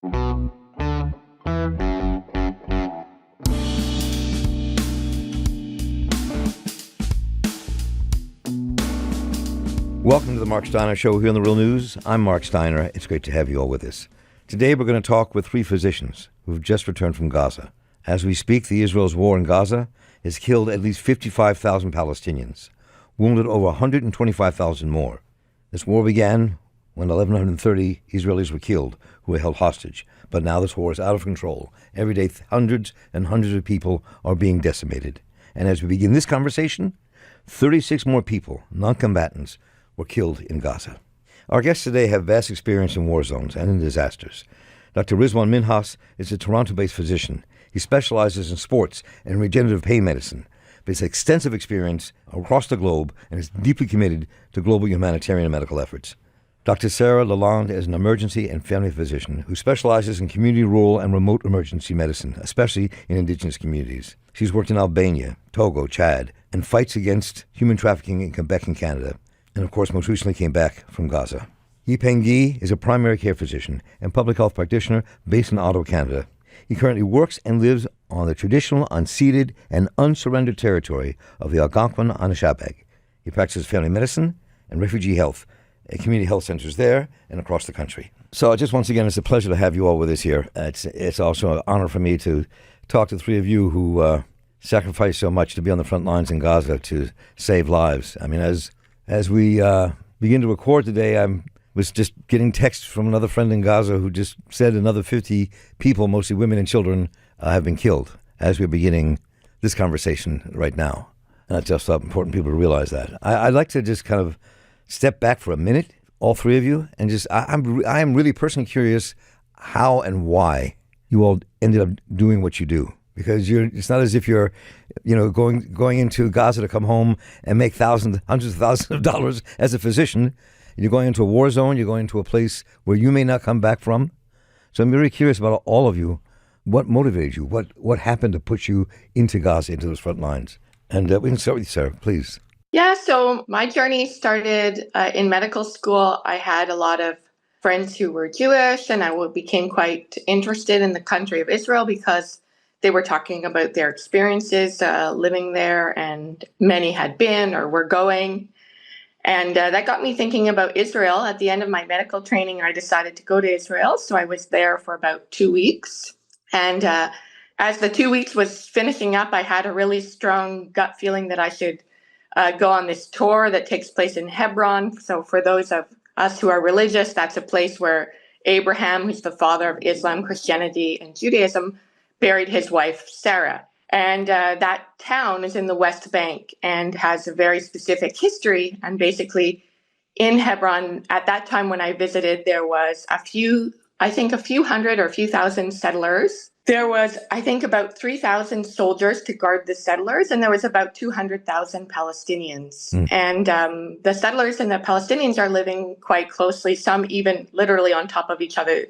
Welcome to the Marc Steiner Show here on The Real News. I'm Marc Steiner. It's great to have you all with us. Today we're going to talk with three physicians who've just returned from Gaza. As we speak, Israel's war in Gaza has killed at least 55,000 Palestinians, wounded over 125,000 more. This war began when 1,130 Israelis were killed who were held hostage. But now this war is out of control. Every day hundreds and hundreds of people are being decimated. And as we begin this conversation, 36 more people, non-combatants, were killed in Gaza. Our guests today have vast experience in war zones and in disasters. Dr. Rizwan Minhas is a Toronto-based physician. He specializes in sports and regenerative pain medicine, but has extensive experience across the globe and is deeply committed to global humanitarian and medical efforts. Dr. Sarah Lalonde is an emergency and family physician who specializes in community, rural, and remote emergency medicine, especially in Indigenous communities. She's worked in Albania, Togo, Chad, and fights against human trafficking in Quebec and Canada, and of course most recently came back from Gaza. Yipeng Ge is a primary care physician and public health practitioner based in Ottawa, Canada. He currently works and lives on the traditional, unceded, and unsurrendered territory of the Algonquin Anishinaabe. He practices family medicine and refugee health at community health centers there and across the country. So just once again, it's a pleasure to have you all with us here. It's also an honor for me to talk to three of you who sacrificed so much to be on the front lines in Gaza to save lives. I mean, as we begin to record today, I was just getting texts from another friend in Gaza who just said another 50 people, mostly women and children, have been killed as we're beginning this conversation right now. And I just thought important people to realize that. I'd like to just kind of step back for a minute, all three of you, and just I am really personally curious how and why you all ended up doing what you do. Because it's not as if you're, going into Gaza to come home and make hundreds of thousands of dollars as a physician. You're going into a war zone. You're going to a place where you may not come back from. So I'm very curious about all of you. What motivated you? What happened to put you into Gaza, into those front lines? And we can start with you, Sarah, please. Yeah, so my journey started in medical school. I had a lot of friends who were Jewish, and I became quite interested in the country of Israel because they were talking about their experiences living there, and many had been or were going. And that got me thinking about Israel. At the end of my medical training, I decided to go to Israel. So I was there for about 2 weeks. And as the 2 weeks was finishing up, I had a really strong gut feeling that I should go on this tour that takes place in Hebron. So for those of us who are religious, that's a place where Abraham, who's the father of Islam, Christianity, and Judaism, buried his wife, Sarah. And that town is in the West Bank and has a very specific history. And basically in Hebron, at that time when I visited, there was a few hundred or a few thousand settlers. There was, I think, about 3,000 soldiers to guard the settlers, and there was about 200,000 Palestinians. And the settlers and the Palestinians are living quite closely, some even literally on top of each other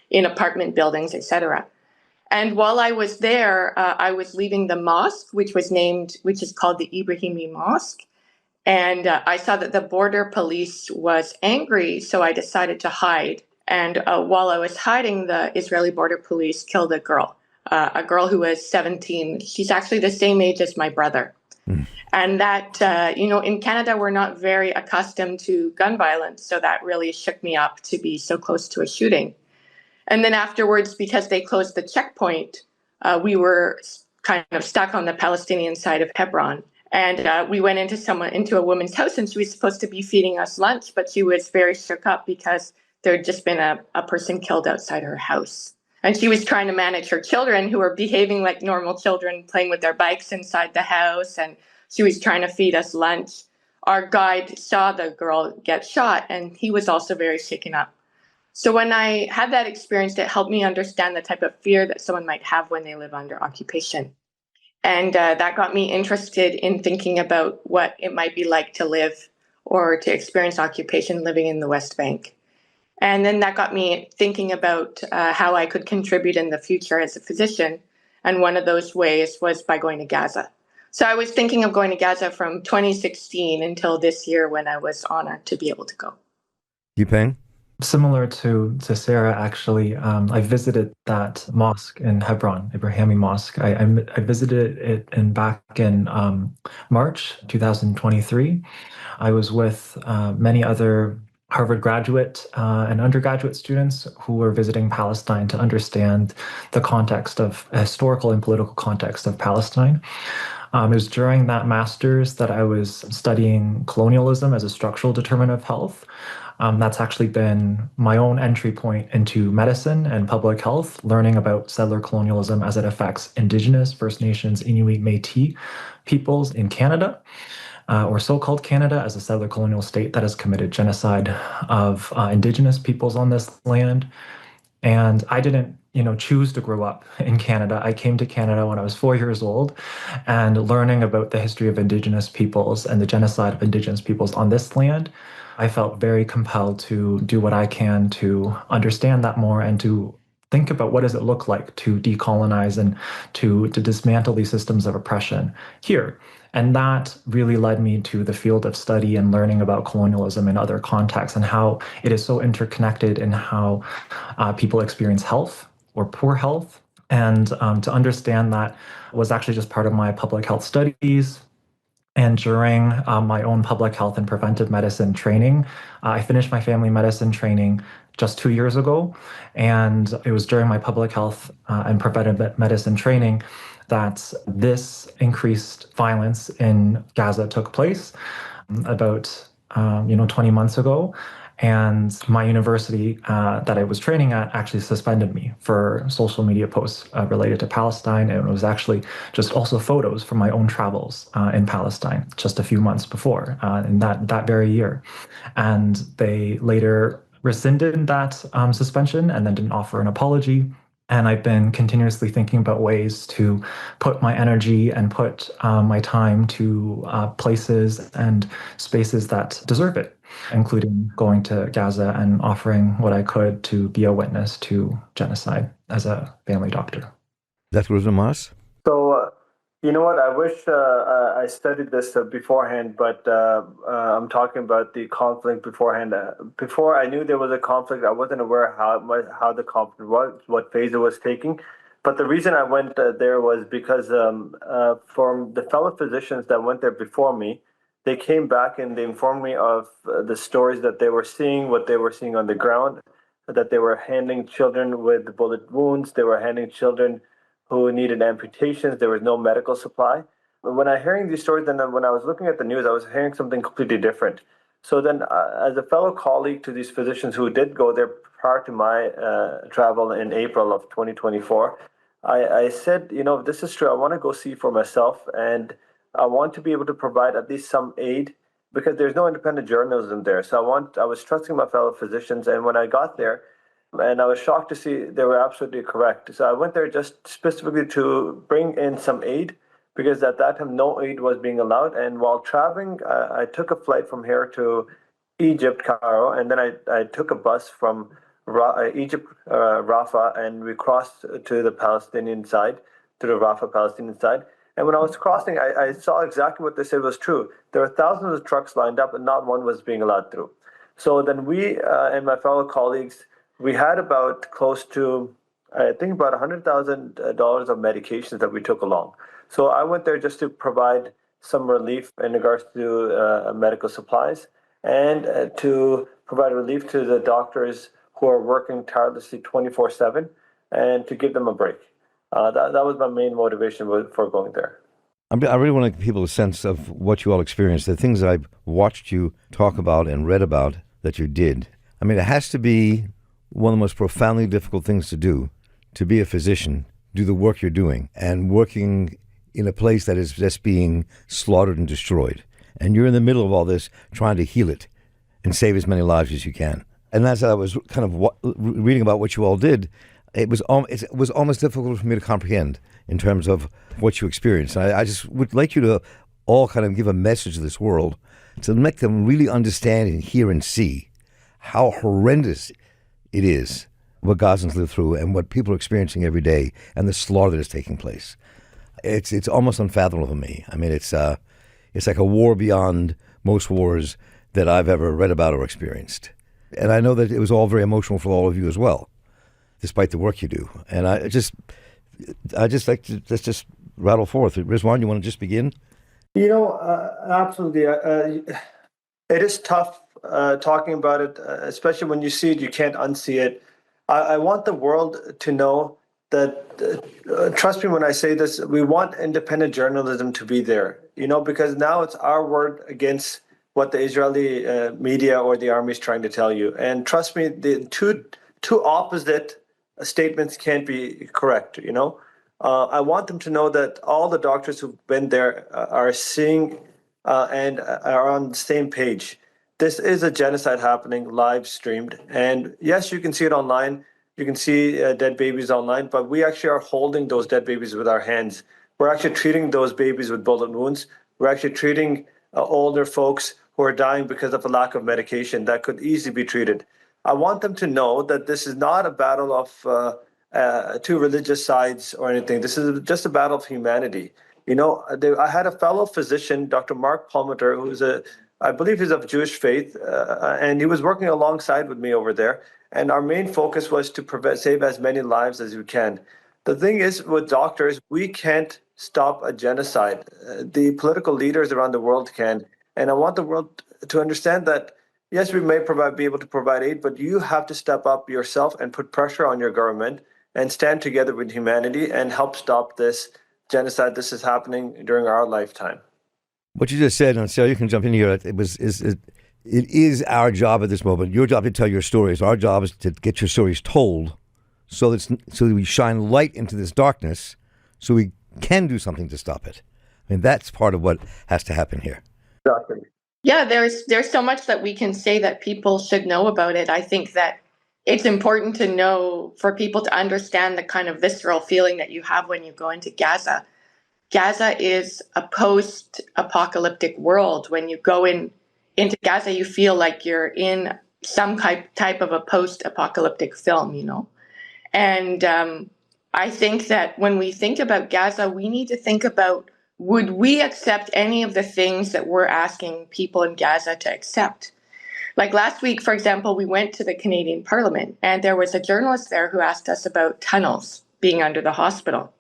in apartment buildings, etc. And while I was there, I was leaving the mosque, which is called the Ibrahimi Mosque. And I saw that the border police was angry, so I decided to hide. And while I was hiding, the Israeli border police killed a girl who was 17. She's actually the same age as my brother. And that, in Canada, we're not very accustomed to gun violence. So that really shook me up to be so close to a shooting. And then afterwards, because they closed the checkpoint, we were kind of stuck on the Palestinian side of Hebron. And we went into a woman's house, and she was supposed to be feeding us lunch, but she was very shook up because there had just been a person killed outside her house. And she was trying to manage her children who were behaving like normal children, playing with their bikes inside the house. And she was trying to feed us lunch. Our guide saw the girl get shot, and he was also very shaken up. So when I had that experience, it helped me understand the type of fear that someone might have when they live under occupation. And that got me interested in thinking about what it might be like to live or to experience occupation living in the West Bank. And then that got me thinking about how I could contribute in the future as a physician. And one of those ways was by going to Gaza. So I was thinking of going to Gaza from 2016 until this year when I was honored to be able to go. Yipeng? Similar to Sarah, actually, I visited that mosque in Hebron, Ibrahimi Mosque. I visited it back in March 2023. I was with many other Harvard graduate and undergraduate students who were visiting Palestine to understand the context of historical and political context of Palestine. It was during that master's that I was studying colonialism as a structural determinant of health. That's actually been my own entry point into medicine and public health, learning about settler colonialism as it affects Indigenous, First Nations, Inuit, Métis peoples in Canada, or so-called Canada, as a settler colonial state that has committed genocide of Indigenous peoples on this land. And I didn't, choose to grow up in Canada. I came to Canada when I was 4 years old, and learning about the history of Indigenous peoples and the genocide of Indigenous peoples on this land, I felt very compelled to do what I can to understand that more and to think about what does it look like to decolonize and to dismantle these systems of oppression here. And that really led me to the field of study and learning about colonialism in other contexts and how it is so interconnected in how people experience health or poor health. And to understand that was actually just part of my public health studies. And during my own public health and preventive medicine training, I finished my family medicine training just 2 years ago. And it was during my public health and preventive medicine training that this increased violence in Gaza took place about 20 months ago. And my university that I was training at actually suspended me for social media posts related to Palestine. And it was actually just also photos from my own travels in Palestine just a few months before, in that very year. And they later rescinded that suspension and then didn't offer an apology. And I've been continuously thinking about ways to put my energy and put my time to places and spaces that deserve it, including going to Gaza and offering what I could to be a witness to genocide as a family doctor. Dr. Rizwan Minhas? So, you know what? I wish I studied this beforehand, but I'm talking about the conflict beforehand. Before I knew there was a conflict, I wasn't aware how the conflict was, what phase it was taking. But the reason I went there was because from the fellow physicians that went there before me, they came back and they informed me of the stories that they were seeing, what they were seeing on the ground, that they were handling children with bullet wounds, they were handling children who needed amputations. There was no medical supply. When I hearing these stories, then when I was looking at the news, I was hearing something completely different. So then, as a fellow colleague to these physicians who did go there prior to my travel in April of 2024, I said, if this is true, I want to go see for myself, and I want to be able to provide at least some aid because there's no independent journalism there. So I was trusting my fellow physicians, and when I got there, and I was shocked to see they were absolutely correct. So I went there just specifically to bring in some aid because at that time no aid was being allowed. And while traveling, I took a flight from here to Egypt, Cairo, and then I took a bus from Egypt, Rafah, and we crossed to the Palestinian side, to the Rafah Palestinian side. And when I was crossing, I saw exactly what they said was true. There were thousands of trucks lined up and not one was being allowed through. So then we and my fellow colleagues, we had about close to, I think, about $100,000 of medications that we took along. So I went there just to provide some relief in regards to medical supplies and to provide relief to the doctors who are working tirelessly 24/7 and to give them a break. That was my main motivation for going there. I really want to give people a sense of what you all experienced, the things that I've watched you talk about and read about that you did. I mean, it has to be one of the most profoundly difficult things to be a physician, do the work you're doing, and working in a place that is just being slaughtered and destroyed. And you're in the middle of all this trying to heal it and save as many lives as you can. And as I was kind of reading about what you all did, it was almost difficult for me to comprehend in terms of what you experienced. And I just would like you to all kind of give a message to this world to make them really understand and hear and see how horrendous it is what Gazans live through and what people are experiencing every day and the slaughter that is taking place. It's almost unfathomable to me. I mean, it's like a war beyond most wars that I've ever read about or experienced. And I know that it was all very emotional for all of you as well, despite the work you do. And I just like to let's just rattle forth. Rizwan, you want to just begin? Absolutely. It is tough talking about it, especially when you see it, you can't unsee it. I want the world to know that, trust me when I say this, we want independent journalism to be there, because now it's our word against what the Israeli media or the army is trying to tell you. And trust me, the two opposite statements can't be correct, I want them to know that all the doctors who've been there are seeing and are on the same page. This is a genocide happening, live streamed. And yes, you can see it online. You can see dead babies online, but we actually are holding those dead babies with our hands. We're actually treating those babies with bullet wounds. We're actually treating older folks who are dying because of a lack of medication that could easily be treated. I want them to know that this is not a battle of two religious sides or anything. This is just a battle of humanity. I had a fellow physician, Dr. Mark Palmater, I believe he's of Jewish faith, and he was working alongside with me over there. And our main focus was to save as many lives as we can. The thing is, with doctors, we can't stop a genocide. The political leaders around the world can. And I want the world to understand that, yes, we may be able to provide aid, but you have to step up yourself and put pressure on your government and stand together with humanity and help stop this genocide. This is happening during our lifetime. What you just said, and Sarah, you can jump in here. It is our job at this moment. Your job to tell your stories. Our job is to get your stories told, so that we shine light into this darkness, so we can do something to stop it. I mean, that's part of what has to happen here. Exactly. Yeah, there's so much that we can say that people should know about it. I think that it's important to know, for people to understand the kind of visceral feeling that you have when you go into Gaza. Gaza is a post-apocalyptic world. When you go into Gaza, you feel like you're in some type of a post-apocalyptic film, And I think that when we think about Gaza, we need to think about, would we accept any of the things that we're asking people in Gaza to accept? Like last week, for example, we went to the Canadian Parliament, and there was a journalist there who asked us about tunnels being under the hospital.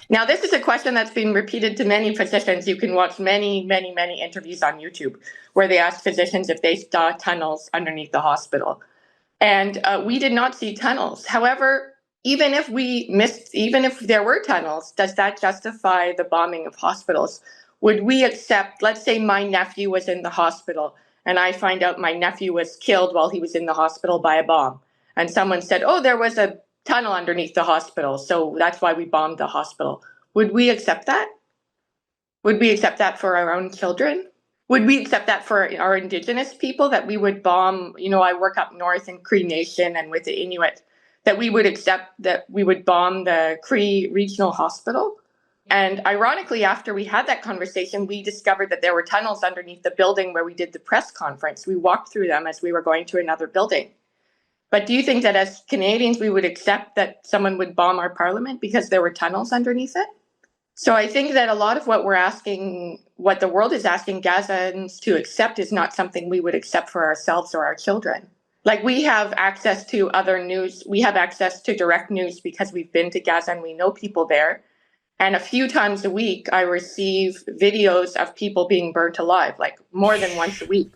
Now, this is a question that's been repeated to many physicians. You can watch many, many, many interviews on YouTube where they ask physicians if they saw tunnels underneath the hospital. And we did not see tunnels. However, even if there were tunnels, does that justify the bombing of hospitals? Would we accept, let's say my nephew was in the hospital and I find out my nephew was killed while he was in the hospital by a bomb. And someone said, oh, there was a tunnel underneath the hospital, so that's why we bombed the hospital. Would we accept that? Would we accept that for our own children? Would we accept that for our Indigenous people, that we would bomb, I work up north in Cree Nation and with the Inuit, that we would accept that we would bomb the Cree Regional Hospital? And ironically, after we had that conversation, we discovered that there were tunnels underneath the building where we did the press conference. We walked through them as we were going to another building. But do you think that as Canadians, we would accept that someone would bomb our parliament because there were tunnels underneath it? So I think that a lot of what what the world is asking Gazans to accept is not something we would accept for ourselves or our children. Like, we have access to other news. We have access to direct news because we've been to Gaza and we know people there. And a few times a week, I receive videos of people being burnt alive, like more than once a week.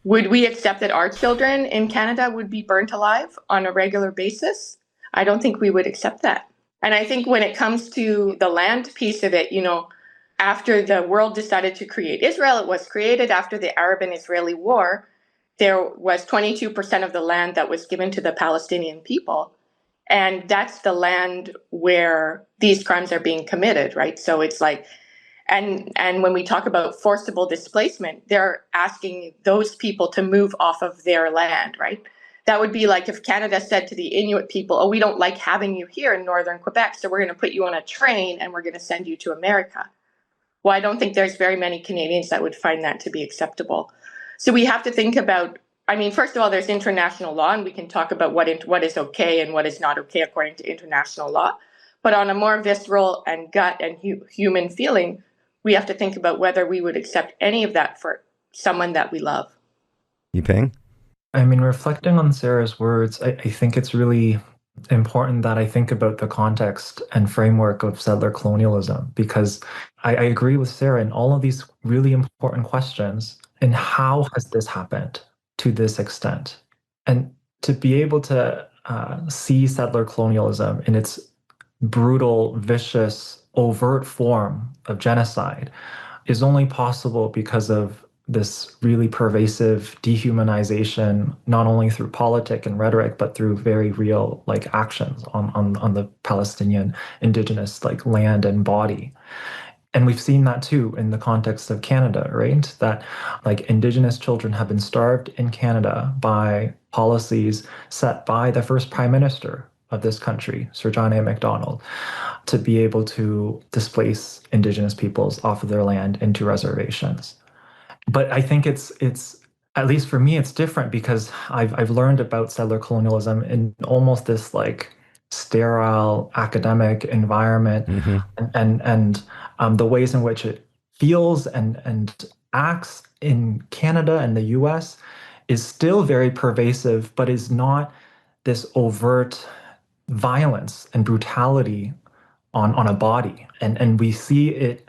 Would we accept that our children in Canada would be burnt alive on a regular basis? I don't think we would accept that. And I think when it comes to the land piece of it, after the world decided to create Israel, it was created after the Arab and Israeli war. There was 22% of the land that was given to the Palestinian people. And that's the land where these crimes are being committed, right? So it's like, and when we talk about forcible displacement, they're asking those people to move off of their land, right? That would be like if Canada said to the Inuit people, oh, we don't like having you here in northern Quebec, so we're going to put you on a train and we're going to send you to America. Well, I don't think there's very many Canadians that would find that to be acceptable. So we have to think about, first of all, there's international law, and we can talk about what is okay and what is not okay according to international law. But on a more visceral and gut and human feeling, we have to think about whether we would accept any of that for someone that we love. Yipeng? I mean, reflecting on Sarah's words, I think it's really important that I think about the context and framework of settler colonialism, because I agree with Sarah in all of these really important questions. And how has this happened to this extent? And to be able to see settler colonialism in its brutal, vicious, overt form of genocide is only possible because of this really pervasive dehumanization, not only through politic and rhetoric, but through very real like actions on the Palestinian indigenous like land and body. And we've seen that too in the context of Canada, right? That like Indigenous children have been starved in Canada by policies set by the first Prime Minister of this country, Sir John A. Macdonald, to be able to displace Indigenous peoples off of their land into reservations. But I think it's at least for me, it's different because I've learned about settler colonialism in almost this like sterile academic environment, Mm-hmm. and the ways in which it feels and acts in Canada and the US is still very pervasive, but is not this overt violence and brutality on a body. And we see it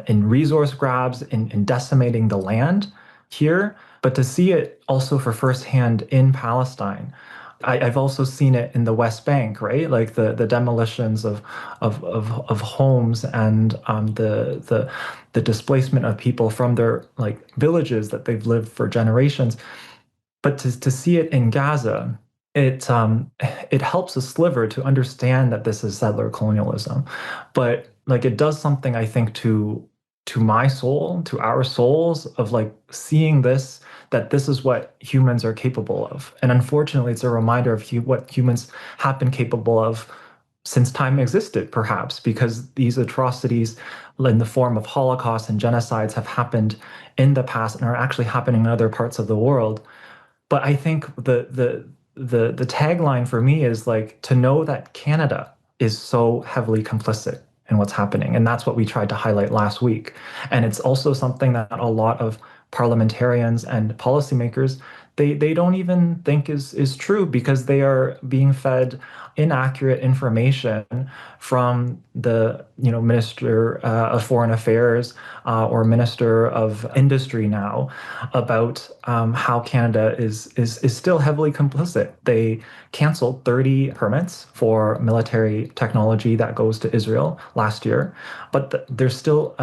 in resource grabs, in decimating the land here, but to see it also for firsthand in Palestine. I've also seen it in the West Bank, right? Like the demolitions of homes and the displacement of people from their like villages that they've lived for generations. But to see it in Gaza, it helps a sliver to understand that this is settler colonialism, but like it does something I think to my soul, to our souls, of like seeing this, that this is what humans are capable of. And unfortunately, it's a reminder of what humans have been capable of since time existed, perhaps, because these atrocities in the form of Holocaust and genocides have happened in the past and are actually happening in other parts of the world. But I think the tagline for me is like to know that Canada is so heavily complicit in what's happening. And that's what we tried to highlight last week. And it's also something that a lot of parliamentarians and policymakers they don't even think is true, because they are being fed inaccurate information from the Minister of Foreign Affairs or Minister of Industry now about how Canada is still heavily complicit. They canceled 30 permits for military technology that goes to Israel last year, but there's still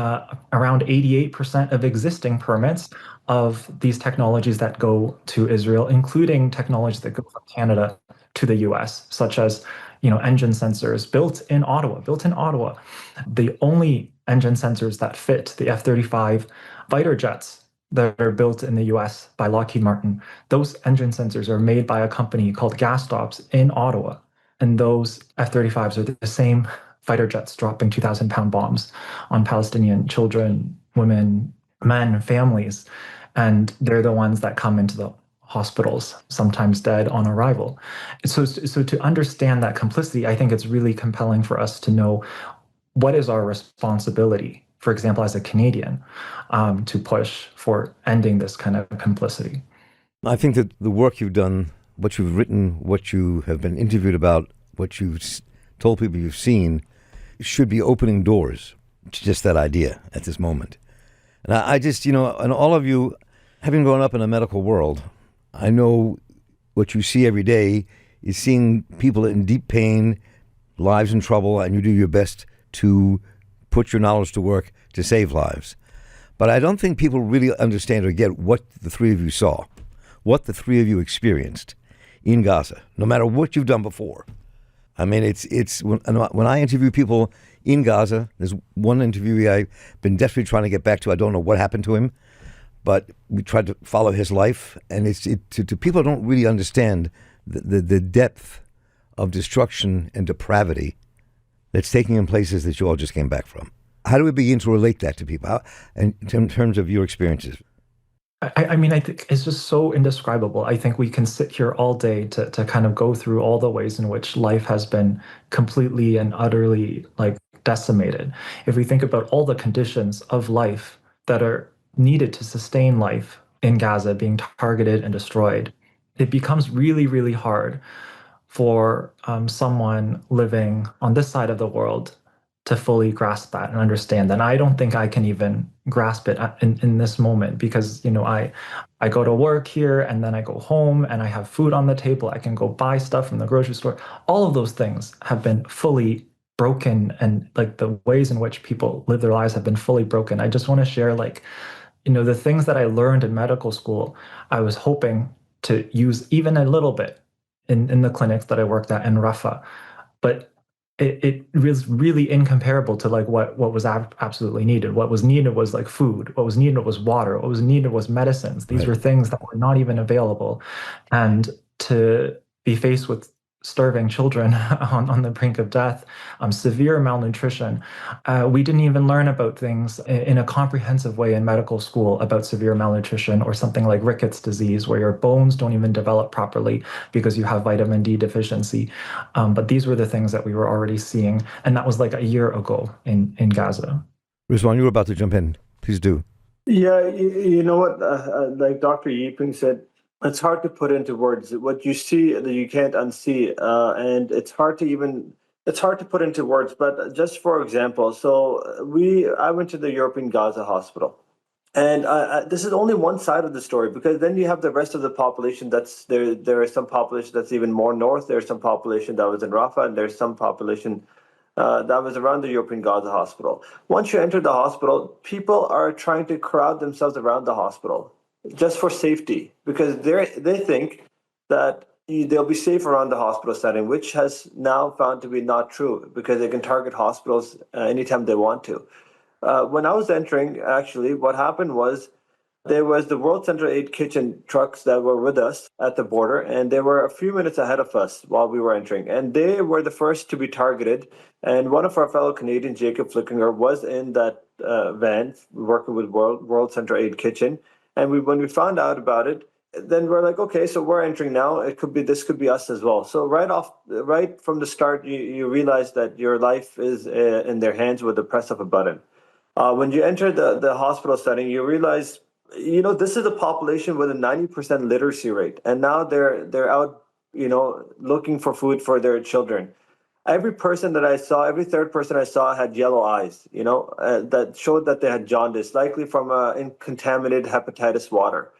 around 88% of existing permits of these technologies that go to Israel, including technologies that go from Canada to the US, such as engine sensors built in Ottawa. The only engine sensors that fit the F-35 fighter jets that are built in the US by Lockheed Martin, those engine sensors are made by a company called Gas Stops in Ottawa. And those F-35s are the same fighter jets dropping 2,000-pound bombs on Palestinian children, women, men, families. And they're the ones that come into the hospitals, sometimes dead on arrival. So to understand that complicity, I think it's really compelling for us to know what is our responsibility, for example, as a Canadian, to push for ending this kind of complicity. I think that the work you've done, what you've written, what you have been interviewed about, what you've told people you've seen, should be opening doors to just that idea at this moment. And I just, and all of you, having grown up in a medical world, I know what you see every day is seeing people in deep pain, lives in trouble, and you do your best to put your knowledge to work to save lives. But I don't think people really understand or get what the three of you saw, what the three of you experienced in Gaza, no matter what you've done before. I mean, it's when I interview people in Gaza, there's one interviewee I've been desperately trying to get back to. I don't know what happened to him, but we tried to follow his life, and to people who don't really understand the depth of destruction and depravity that's taking in places that you all just came back from. How do we begin to relate that to people, in terms of your experiences? I mean, I think it's just so indescribable. I think we can sit here all day to kind of go through all the ways in which life has been completely and utterly like decimated. If we think about all the conditions of life that are needed to sustain life in Gaza being targeted and destroyed, it becomes really, really hard for someone living on this side of the world to fully grasp that and understand that. And I don't think I can even grasp it in this moment because, I go to work here and then I go home and I have food on the table. I can go buy stuff from the grocery store. All of those things have been fully broken, and like the ways in which people live their lives have been fully broken. I just want to share the things that I learned in medical school, I was hoping to use even a little bit in the clinics that I worked at in Rafah. But it was really incomparable to like what was absolutely needed. What was needed was like food. What was needed was water. What was needed was medicines. These were things that were not even available. And to be faced with starving children on the brink of death, severe malnutrition. We didn't even learn about things in a comprehensive way in medical school about severe malnutrition or something like rickets disease, where your bones don't even develop properly because you have vitamin D deficiency. But these were the things that we were already seeing. And that was like a year ago in Gaza. Rizwan, you were about to jump in. Please do. Yeah, you know what? Like Dr. Yipeng said, it's hard to put into words. What you see that you can't unsee, and it's hard to put into words. But just for example, I went to the European Gaza hospital, and this is only one side of the story, because then you have the rest of the population that's there. There is some population that's even more north. There's some population that was in Rafah, and there's some population that was around the European Gaza hospital. Once you enter the hospital, people are trying to crowd themselves around the hospital just for safety, because they think that they'll be safe around the hospital setting, which has now found to be not true, because they can target hospitals anytime they want to. When I was entering, actually, what happened was there was the World Central Aid Kitchen trucks that were with us at the border, and they were a few minutes ahead of us while we were entering, and they were the first to be targeted. And one of our fellow Canadians, Jacob Flickinger, was in that van working with World Central Aid Kitchen. And when we found out about it, then we're like, okay, so we're entering now. This could be us as well. So right from the start, you realize that your life is in their hands with the press of a button. When you enter the hospital setting, you realize, this is a population with a 90% literacy rate, and now they're out, looking for food for their children. Every person that I saw, every third person I saw had yellow eyes, that showed that they had jaundice, likely from contaminated hepatitis water.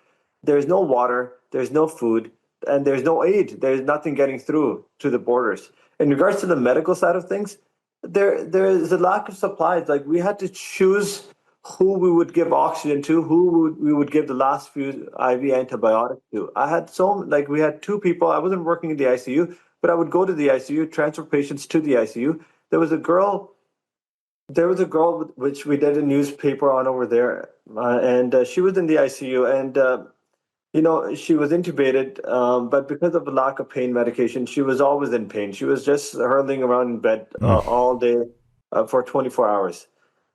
There's no water, there's no food, and there's no aid. There's nothing getting through to the borders. In regards to the medical side of things, there is a lack of supplies. Like, we had to choose who we would give oxygen to, we would give the last few IV antibiotics to. We had two people. I wasn't working in the ICU, but I would go to the ICU, transfer patients to the ICU. There was a girl which we did a newspaper on over there, and she was in the ICU, and she was intubated, but because of the lack of pain medication, she was always in pain. She was just hurling around in bed all day for 24 hours.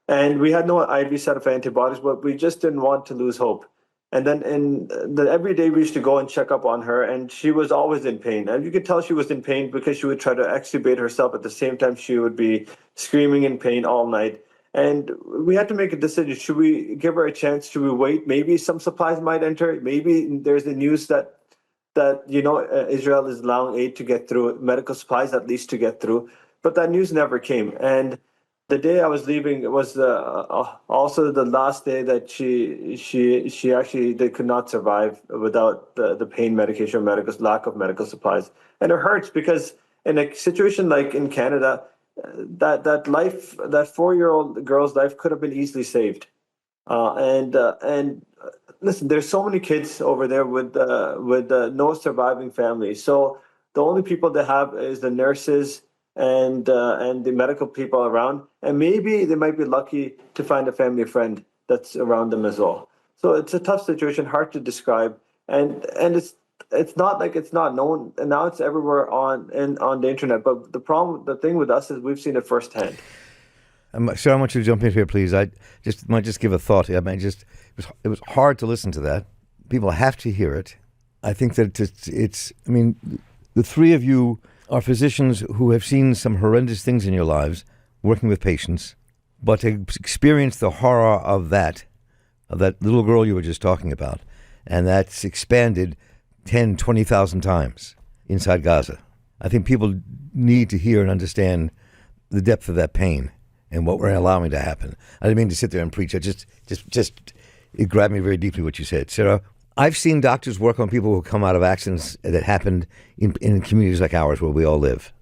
And we had no IV set of antibiotics, but we just didn't want to lose hope. And then every day we used to go and check up on her, and she was always in pain. And you could tell she was in pain because she would try to extubate herself. At the same time, she would be screaming in pain all night. And we had to make a decision. Should we give her a chance? Should we wait? Maybe some supplies might enter. Maybe there's the news that Israel is allowing aid to get through, medical supplies at least to get through. But that news never came. And the day I was leaving was also the last day that she actually they could not survive without the pain medication or lack of medical supplies. And it hurts because in a situation like in Canada, that 4-year-old girl's life could have been easily saved. And listen, there's so many kids over there with no surviving families. So the only people they have is the nurses and the medical people around, and maybe they might be lucky to find a family friend that's around them as well. So it's a tough situation, hard to describe, and it's not like it's not known, and now it's everywhere on the internet. But the thing with us is we've seen it firsthand. Sarah, I want you to jump in here, please. I might just give a thought. It was hard to listen to that. People have to hear it. I think that the three of you are physicians who have seen some horrendous things in your lives, working with patients, but to experience the horror of that little girl you were just talking about, and that's expanded 10, 20,000 times inside Gaza. I think people need to hear and understand the depth of that pain and what we're allowing to happen. I didn't mean to sit there and preach. It grabbed me very deeply what you said. Sarah, I've seen doctors work on people who come out of accidents that happened in communities like ours where we all live.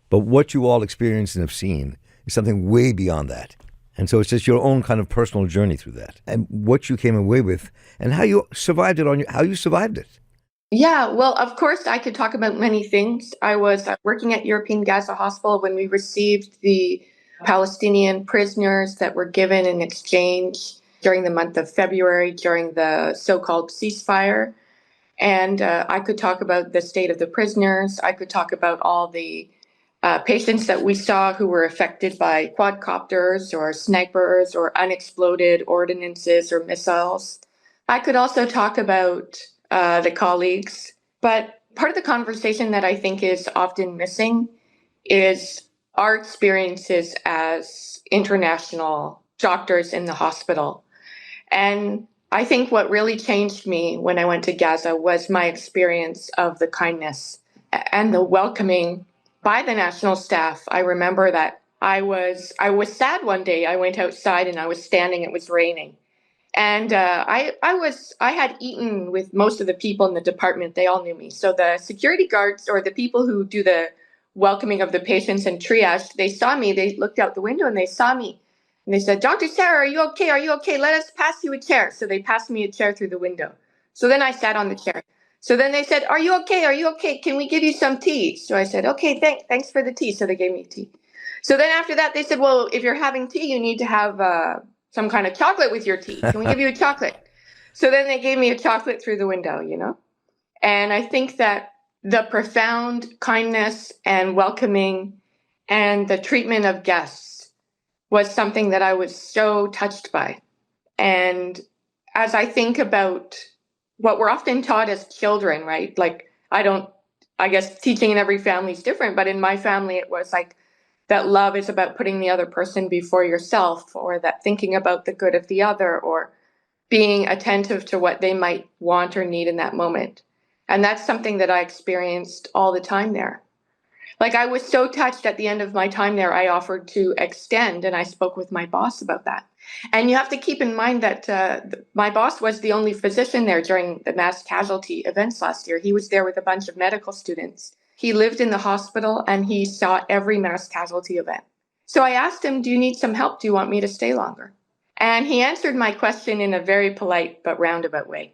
But what you all experienced and have seen is something way beyond that. And so it's just your own kind of personal journey through that and what you came away with and how you survived it how you survived it. Yeah, well, of course, I could talk about many things. I was working at Yipeng Ge Hospital when we received the Palestinian prisoners that were given in exchange during the month of February during the so-called ceasefire. And I could talk about the state of the prisoners. I could talk about all the patients that we saw who were affected by quadcopters or snipers or unexploded ordnances or missiles. I could also talk about the colleagues. But part of the conversation that I think is often missing is our experiences as international doctors in the hospital. And I think what really changed me when I went to Gaza was my experience of the kindness and the welcoming by the national staff. I remember that I was sad one day. I went outside and I was standing, it was raining. And I had eaten with most of the people in the department. They all knew me. So the security guards or the people who do the welcoming of the patients and triage, they saw me. They looked out the window and they saw me. And they said, Dr. Sarah, are you okay? Are you okay? Let us pass you a chair. So they passed me a chair through the window. So then I sat on the chair. So then they said, are you okay? Are you okay? Can we give you some tea? So I said, okay, thanks for the tea. So they gave me tea. So then after that, they said, well, if you're having tea, you need to have some kind of chocolate with your tea. Can we give you a chocolate? So then they gave me a chocolate through the window, you know? And I think that the profound kindness and welcoming and the treatment of guests was something that I was so touched by. And as I think about what we're often taught as children, right? Like, I guess teaching in every family is different, but in my family, it was like that love is about putting the other person before yourself, or that thinking about the good of the other, or being attentive to what they might want or need in that moment. And that's something that I experienced all the time there. Like, I was so touched at the end of my time there, I offered to extend, and I spoke with my boss about that. And you have to keep in mind that my boss was the only physician there during the mass casualty events last year. He was there with a bunch of medical students. He lived in the hospital and he saw every mass casualty event. So I asked him, do you need some help? Do you want me to stay longer? And he answered my question in a very polite but roundabout way.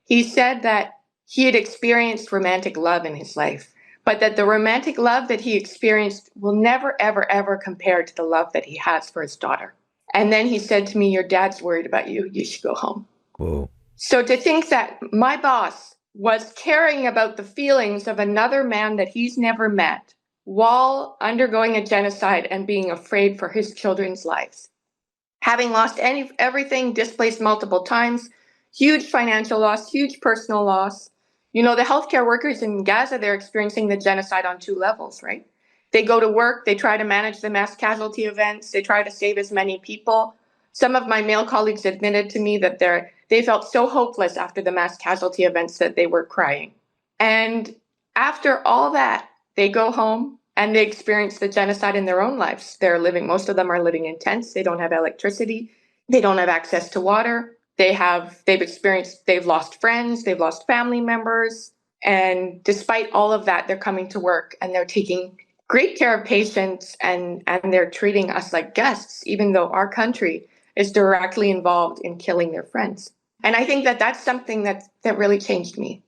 He said that he had experienced romantic love in his life, but that the romantic love that he experienced will never, ever, ever compare to the love that he has for his daughter. And then he said to me, your dad's worried about you. You should go home. Whoa. So to think that my boss was caring about the feelings of another man that he's never met while undergoing a genocide and being afraid for his children's lives. Having lost everything, displaced multiple times, huge financial loss, huge personal loss. You know, the healthcare workers in Gaza, they're experiencing the genocide on two levels, right? They go to work, they try to manage the mass casualty events, they try to save as many people. Some of my male colleagues admitted to me that they felt so hopeless after the mass casualty events that they were crying. And after all that, they go home and they experience the genocide in their own lives. Most of them are living in tents, they don't have electricity, they don't have access to water. They've lost friends, they've lost family members. And despite all of that, they're coming to work and they're taking great care of patients and they're treating us like guests, even though our country is directly involved in killing their friends. And I think that that's something that really changed me.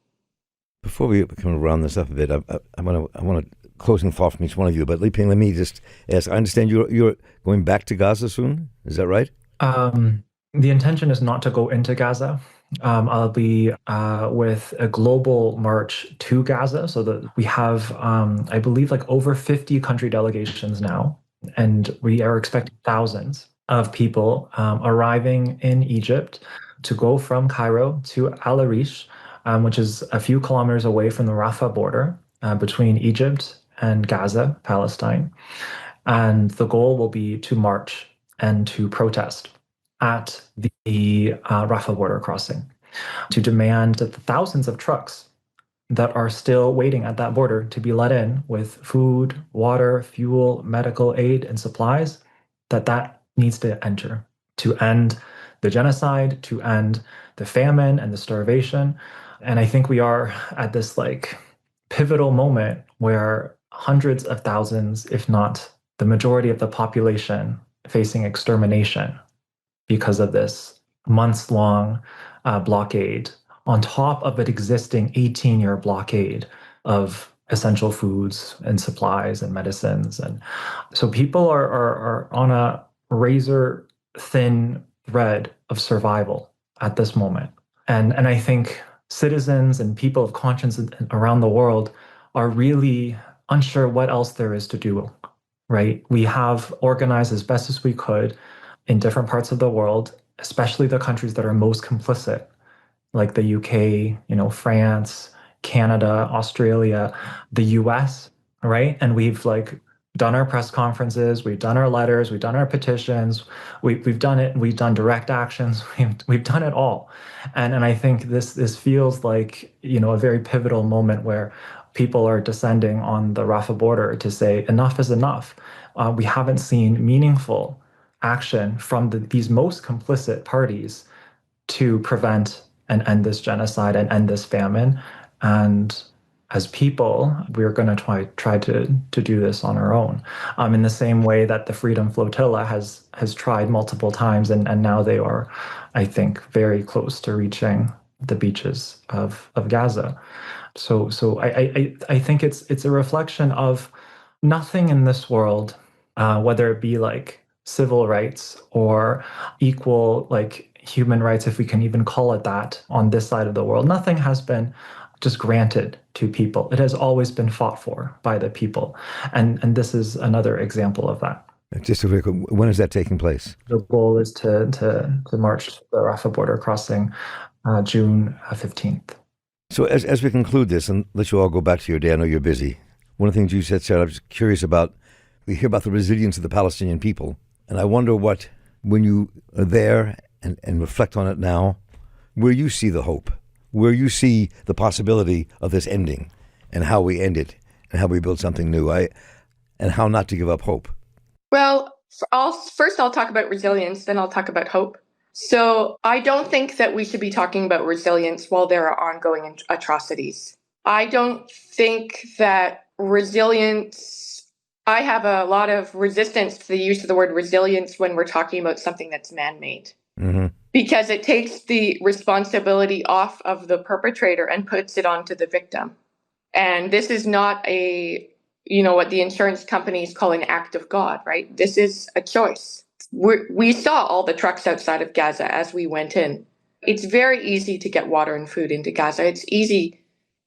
Before we kind of round this up a bit, I want to closing thought from each one of you. But Yipeng, let me just ask. I understand you're going back to Gaza soon. Is that right? The intention is not to go into Gaza. I'll be with a global march to Gaza, so that we have, I believe, like over 50 country delegations now, and we are expecting thousands of people arriving in Egypt to go from Cairo to Al Arish, which is a few kilometers away from the Rafah border between Egypt and Gaza, Palestine. And the goal will be to march and to protest at the Rafah border crossing, to demand that the thousands of trucks that are still waiting at that border to be let in with food, water, fuel, medical aid, and supplies, that needs to enter to end the genocide, to end the famine and the starvation. And I think we are at this like pivotal moment where hundreds of thousands, if not the majority of the population, facing extermination because of this months-long blockade on top of an existing 18-year blockade of essential foods and supplies and medicines. And so people are on a razor thin thread of survival at this moment. And I think citizens and people of conscience around the world are really unsure what else there is to do, right? We have organized as best as we could in different parts of the world, especially the countries that are most complicit, like the UK, France, Canada, Australia, the US, right? And we've like done our press conferences, we've done our letters, we've done our petitions, we've done it, we've done direct actions, we've done it all. And I think this feels like, a very pivotal moment where people are descending on the Rafah border to say enough is enough. We haven't seen meaningful action from these most complicit parties to prevent and end this genocide and end this famine. And as people, we're going to try to do this on our own. In the same way that the Freedom Flotilla has tried multiple times, and now they are, I think, very close to reaching the beaches of Gaza. So I think it's a reflection of nothing in this world, whether it be like civil rights or equal like human rights, if we can even call it that, on this side of the world. Nothing has been just granted to people. It has always been fought for by the people. And this is another example of that. Just a quick, when is that taking place? The goal is to march to the Rafah border crossing June 15th. So as we conclude this, and let you all go back to your day, I know you're busy. One of the things you said, Sarah, I was curious about, we hear about the resilience of the Palestinian people. And I wonder what, when you are there and reflect on it now, where you see the hope, where you see the possibility of this ending and how we end it and how we build something new, and how not to give up hope. Well, first I'll talk about resilience, then I'll talk about hope. So I don't think that we should be talking about resilience while there are ongoing atrocities. I don't think that resilience, I have a lot of resistance to the use of the word resilience when we're talking about something that's man-made. Mm-hmm. Because it takes the responsibility off of the perpetrator and puts it onto the victim. And this is not what the insurance companies call an act of God, right? This is a choice. We saw all the trucks outside of Gaza as we went in. It's very easy to get water and food into Gaza. It's easy.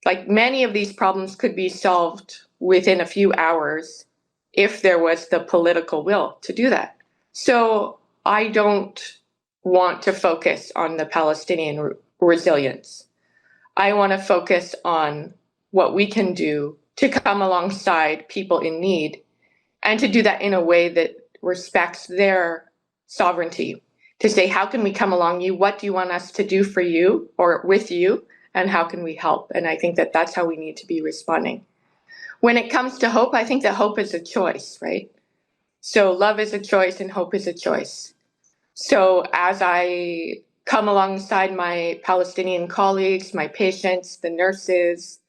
Like, many of these problems could be solved within a few hours if there was the political will to do that. So I don't want to focus on the Palestinian resilience. I want to focus on what we can do to come alongside people in need, and to do that in a way that respects their sovereignty, to say, how can we come along you? What do you want us to do for you or with you? And how can we help? And I think that that's how we need to be responding. When it comes to hope, I think that hope is a choice, right? So love is a choice and hope is a choice. So as I come alongside my Palestinian colleagues, my patients, the nurses,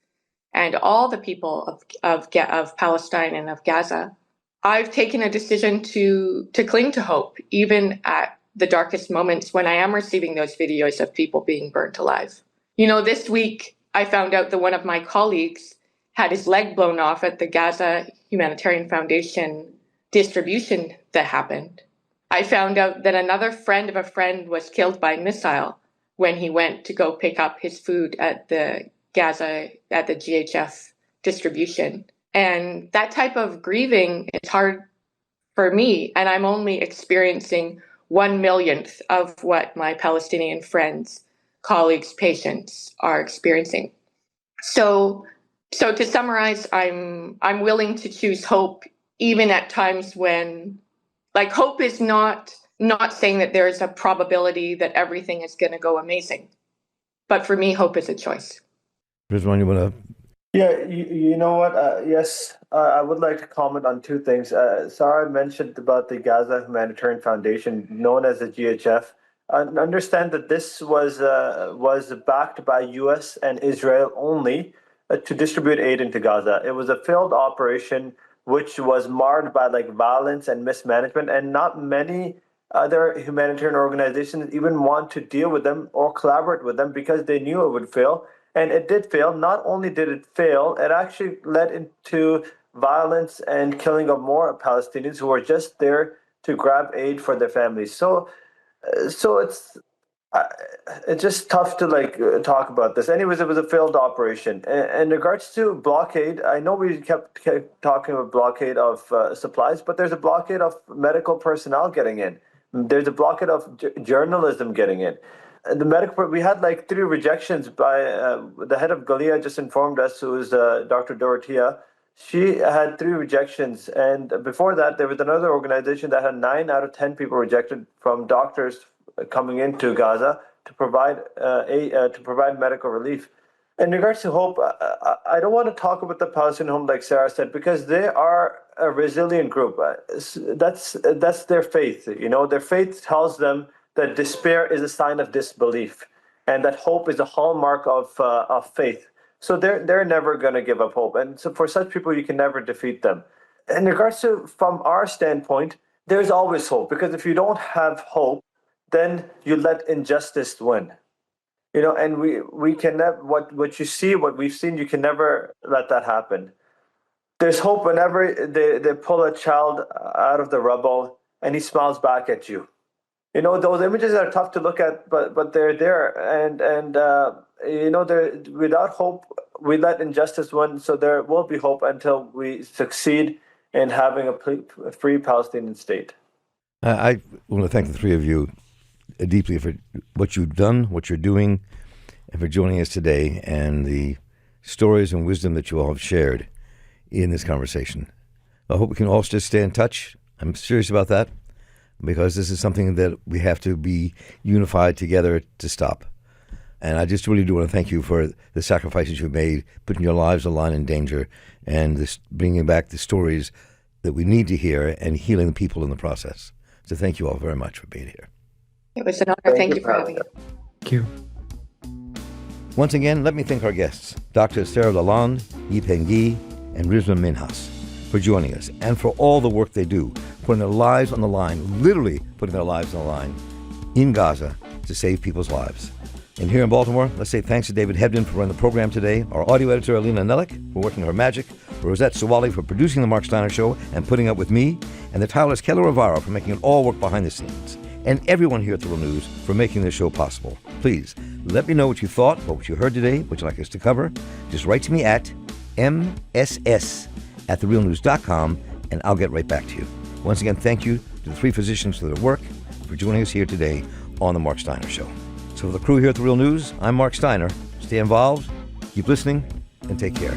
and all the people of Palestine and of Gaza, I've taken a decision to cling to hope, even at the darkest moments when I am receiving those videos of people being burnt alive. This week, I found out that one of my colleagues had his leg blown off at the Gaza Humanitarian Foundation distribution that happened. I found out that another friend of a friend was killed by missile when he went to go pick up his food at the Gaza, at the GHF distribution. And that type of grieving is hard for me, and I'm only experiencing 1/1,000,000th of what my Palestinian friends, colleagues, patients are experiencing. So to summarize, I'm willing to choose hope, even at times when, like, hope is not saying that there is a probability that everything is going to go amazing. But for me, hope is a choice. Rizwan, you want to? Yeah, you know what? Yes, I would like to comment on two things. Sarah mentioned about the Gaza Humanitarian Foundation, known as the GHF. Understand that this was backed by U.S. and Israel only to distribute aid into Gaza. It was a failed operation which was marred by like violence and mismanagement, and not many other humanitarian organizations even want to deal with them or collaborate with them because they knew it would fail. And it did fail. Not only did it fail, it actually led into violence and killing of more Palestinians who were just there to grab aid for their families. So uh, it's just tough to talk about this. Anyways, it was a failed operation. In regards to blockade, I know we kept talking about blockade of supplies, but there's a blockade of medical personnel getting in. There's a blockade of journalism getting in. The medical, we had like 3 rejections by the head of Galia just informed us, who is Dr. Dorothea. She had 3 rejections, and before that, there was another organization that had 9 out of 10 people rejected from doctors coming into Gaza to provide medical relief. In regards to hope, I don't want to talk about the Palestinian home like Sarah said, because they are a resilient group. That's their faith. You know, their faith tells them that despair is a sign of disbelief, and that hope is a hallmark of faith. So they're never going to give up hope, and so for such people, you can never defeat them. In regards to from our standpoint, there's always hope, because if you don't have hope, then you let injustice win. You know, and we can never, what we've seen, you can never let that happen. There's hope whenever they pull a child out of the rubble and he smiles back at you. You know, those images are tough to look at, but they're there, and you know, without hope, we let injustice win. So there will be hope until we succeed in having a free Palestinian state. I want to thank the 3 of you deeply for what you've done, what you're doing, and for joining us today, and the stories and wisdom that you all have shared in this conversation. I hope we can all just stay in touch. I'm serious about that, because this is something that we have to be unified together to stop. And I just really do want to thank you for the sacrifices you've made, putting your lives on the line in danger, and this, bringing back the stories that we need to hear and healing the people in the process. So thank you all very much for being here. It was an honor. Thank you for having me. Thank you. Once again, let me thank our guests, Dr. Sarah Lalonde, Yipeng Ge, and Rizwan Minhas, for joining us, and for all the work they do, putting their lives on the line, literally putting their lives on the line in Gaza to save people's lives. And here in Baltimore, let's say thanks to David Hebden for running the program today, our audio editor, Alina Nellick, for working her magic, Rosette Sawali for producing The Marc Steiner Show and putting up with me, and the tireless Kelly Rivaro for making it all work behind the scenes, and everyone here at The Real News for making this show possible. Please, let me know what you thought, what you heard today, what you'd like us to cover. Just write to me at mss@therealnews.com, and I'll get right back to you. Once again, thank you to the 3 physicians for their work, for joining us here today on The Marc Steiner Show. So for the crew here at The Real News, I'm Marc Steiner. Stay involved, keep listening, and take care.